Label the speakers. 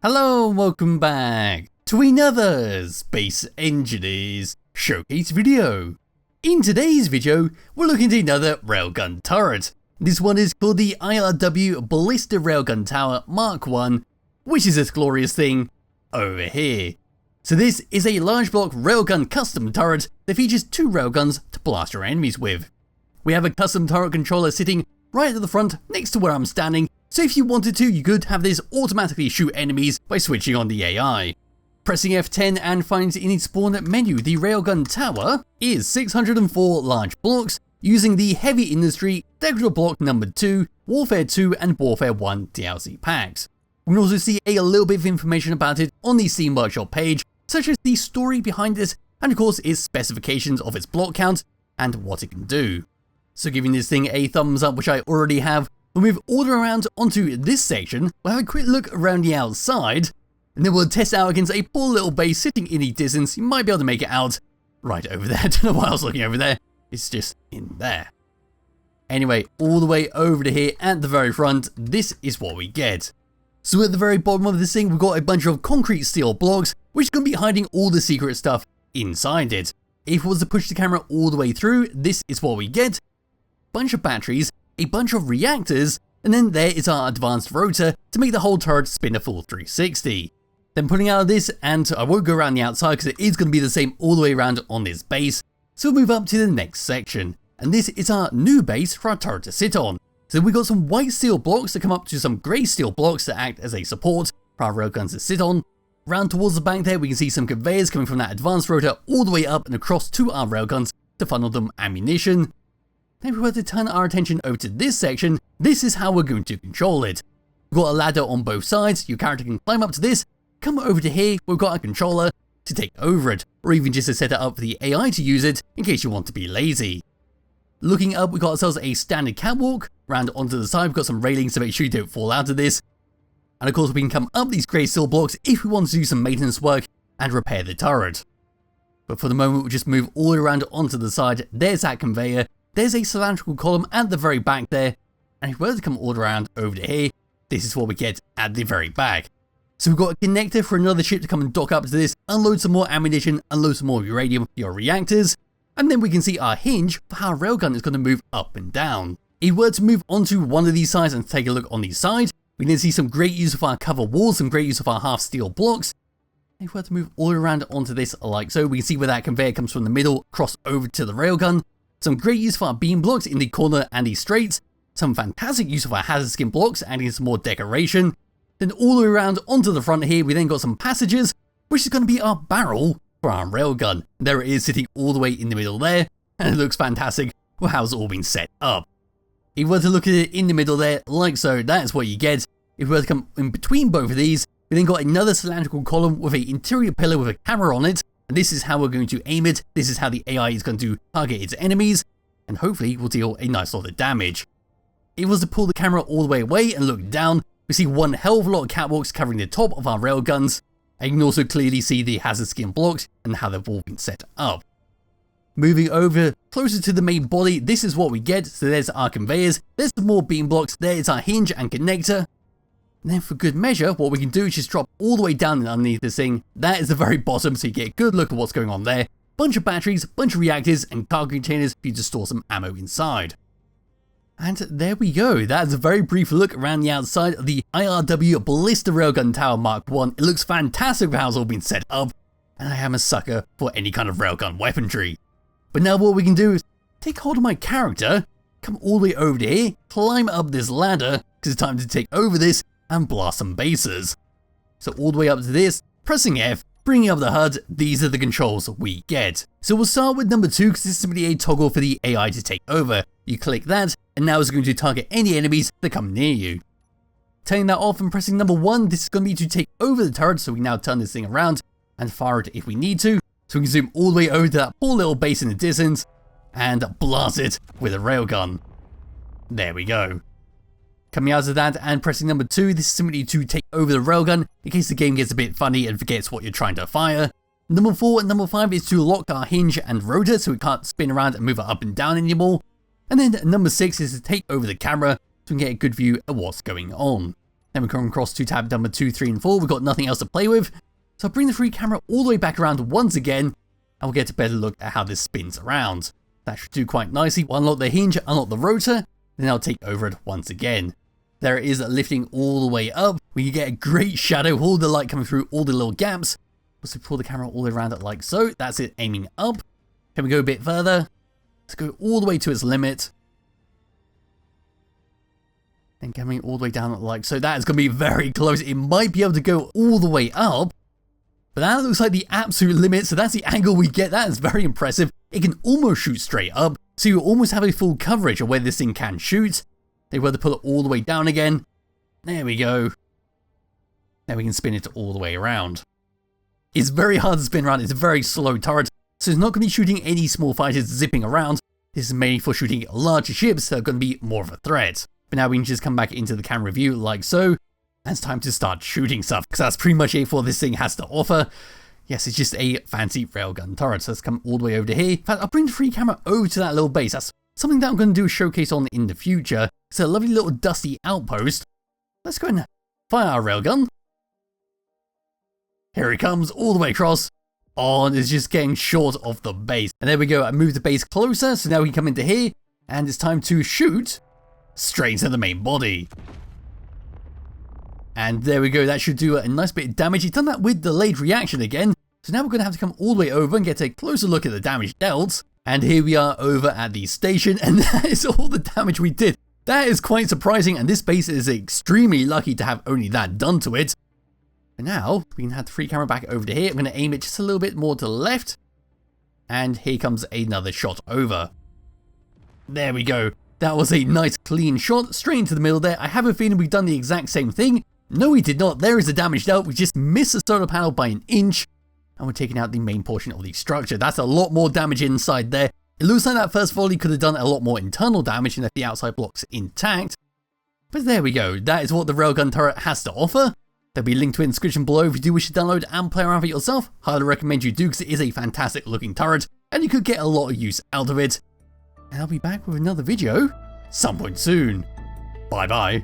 Speaker 1: Hello and welcome back to another Space Engineers showcase video. In today's video, we're looking at another railgun turret. This one is called the IRW Ballista Railgun Tower Mark 1, which is this glorious thing over here. So this is a large block railgun custom turret that features two railguns to blast your enemies with. We have a custom turret controller sitting right at the front next to where I'm standing, so if you wanted to, you could have this automatically shoot enemies by switching on the AI. Pressing F10 and finding in its spawn menu, the railgun tower is 604 large blocks using the Heavy Industry Decorative Block number 2, Warfare 2 and Warfare 1 DLC packs. We can also see a little bit of information about it on the Steam Workshop page, such as the story behind it and of course its specifications of its block count and what it can do. So giving this thing a thumbs up, which I already have, we'll move all around onto this section, we'll have a quick look around the outside, and then we'll test out against a poor little base sitting in the distance. You might be able to make it out right over there. I don't know why I was looking over there, it's just in there. Anyway, all the way over to here at the very front, this is what we get. So at the very bottom of this thing, we've got a bunch of concrete steel blocks, which is going to be hiding all the secret stuff inside it. If we was to push the camera all the way through, this is what we get. Bunch of batteries, a bunch of reactors, and then there is our advanced rotor to make the whole turret spin a full 360. Then pulling out of this, and I won't go around the outside because it is going to be the same all the way around on this base, so we'll move up to the next section, and this is our new base for our turret to sit on. So we've got some white steel blocks that come up to some grey steel blocks that act as a support for our railguns to sit on. Round towards the back there we can see some conveyors coming from that advanced rotor all the way up and across to our railguns to funnel them ammunition. Then if we were to turn our attention over to this section, this is how we're going to control it. We've got a ladder on both sides, your character can climb up to this, come over to here, we've got a controller to take over it, or even just to set it up for the AI to use it in case you want to be lazy. Looking up, we've got ourselves a standard catwalk, round onto the side we've got some railings to make sure you don't fall out of this, and of course we can come up these grey steel blocks if we want to do some maintenance work and repair the turret. But for the moment we'll just move all the way around onto the side, there's that conveyor. There's a cylindrical column at the very back there, and if we were to come all around over to here, this is what we get at the very back. So we've got a connector for another ship to come and dock up to this, unload some more ammunition, unload some more uranium for your reactors, and then we can see our hinge for how our railgun is going to move up and down. If we were to move onto one of these sides and take a look on the side, we can see some great use of our cover walls, some great use of our half steel blocks. If we were to move all around onto this like so, we can see where that conveyor comes from the middle, cross over to the railgun. Some great use for our beam blocks in the corner and the straights, some fantastic use of our hazard skin blocks adding some more decoration. Then all the way around onto the front here we then got some passages, which is going to be our barrel for our railgun. There it is sitting all the way in the middle there, and it looks fantastic for how it's all been set up. If we were to look at it in the middle there, like so, that's what you get. If we were to come in between both of these, we then got another cylindrical column with an interior pillar with a camera on it. And this is how we're going to aim it, this is how the AI is going to target its enemies, and hopefully will deal a nice lot of damage. If we was to pull the camera all the way away and look down, we see one hell of a lot of catwalks covering the top of our railguns, and you can also clearly see the hazard skin blocks and how they've all been set up. Moving over closer to the main body, this is what we get, so there's our conveyors, there's some more beam blocks, there is our hinge and connector. And then for good measure, what we can do is just drop all the way down underneath this thing. That is the very bottom, so you get a good look at what's going on there. Bunch of batteries, bunch of reactors, and cargo containers for you to store some ammo inside. And there we go, that's a very brief look around the outside of the IRW Ballista Railgun Tower Mark 1. It looks fantastic with how it's all been set up, and I am a sucker for any kind of railgun weaponry. But now what we can do is take hold of my character, come all the way over to here, climb up this ladder, because it's time to take over this, and blast some bases. So all the way up to this, pressing F, bringing up the HUD, these are the controls we get. So we'll start with number 2 because this is simply a toggle for the AI to take over. You click that, and now it's going to target any enemies that come near you. Turning that off and pressing number 1, this is going to be to take over the turret, so we can now turn this thing around and fire it if we need to. So we can zoom all the way over to that poor little base in the distance, and blast it with a railgun. There we go. Coming out of that and pressing number 2, this is simply to take over the railgun in case the game gets a bit funny and forgets what you're trying to fire. Number 4 and number 5 is to lock our hinge and rotor so we can't spin around and move it up and down anymore. And then number 6 is to take over the camera so we can get a good view of what's going on. Then we come across to tab number 2, 3 and 4, we've got nothing else to play with. So I'll bring the free camera all the way back around once again, and we'll get a better look at how this spins around. That should do quite nicely. We'll unlock the hinge, unlock the rotor, then I'll take over it once again. There it is lifting all the way up. We can get a great shadow, all the light coming through all the little gaps. So pull the camera all the way around it like so. That's it aiming up. Can we go a bit further? Let's go all the way to its limit. Then coming all the way down like so. That is going to be very close. It might be able to go all the way up. But that looks like the absolute limit. So that's the angle we get. That is very impressive. It can almost shoot straight up. So you almost have a full coverage of where this thing can shoot. They were to pull it all the way down again. There we go. Now we can spin it all the way around. It's very hard to spin around. It's a very slow turret. So it's not going to be shooting any small fighters zipping around. This is mainly for shooting larger ships that are going to be more of a threat. But now we can just come back into the camera view like so. And it's time to start shooting stuff, because that's pretty much it for this thing has to offer. Yes, it's just a fancy railgun turret. So let's come all the way over to here. In fact, I'll bring the free camera over to that little base. That's something that I'm going to do a showcase on in the future. It's a lovely little dusty outpost. Let's go and fire our railgun. Here it comes all the way across. Oh, and it's just getting short of the base. And there we go, I moved the base closer, so now we can come into here, and it's time to shoot straight into the main body. And there we go, that should do a nice bit of damage. It's done that with delayed reaction again, so now we're going to have to come all the way over and get a closer look at the damage dealt. And here we are over at the station, and that is all the damage we did. That is quite surprising, and this base is extremely lucky to have only that done to it. But now, we can have the free camera back over to here. I'm going to aim it just a little bit more to the left. And here comes another shot over. There we go. That was a nice clean shot, straight into the middle there. I have a feeling we've done the exact same thing. No, we did not. There is the damage dealt. We just missed the solar panel by an inch. And we're taking out the main portion of the structure. That's a lot more damage inside there. It looks like that first volley could have done a lot more internal damage and left the outside blocks intact. But there we go. That is what the railgun turret has to offer. There'll be a link to it in the description below if you do wish to download and play around with it yourself. Highly recommend you do, because it is a fantastic looking turret and you could get a lot of use out of it. And I'll be back with another video some point soon. Bye bye.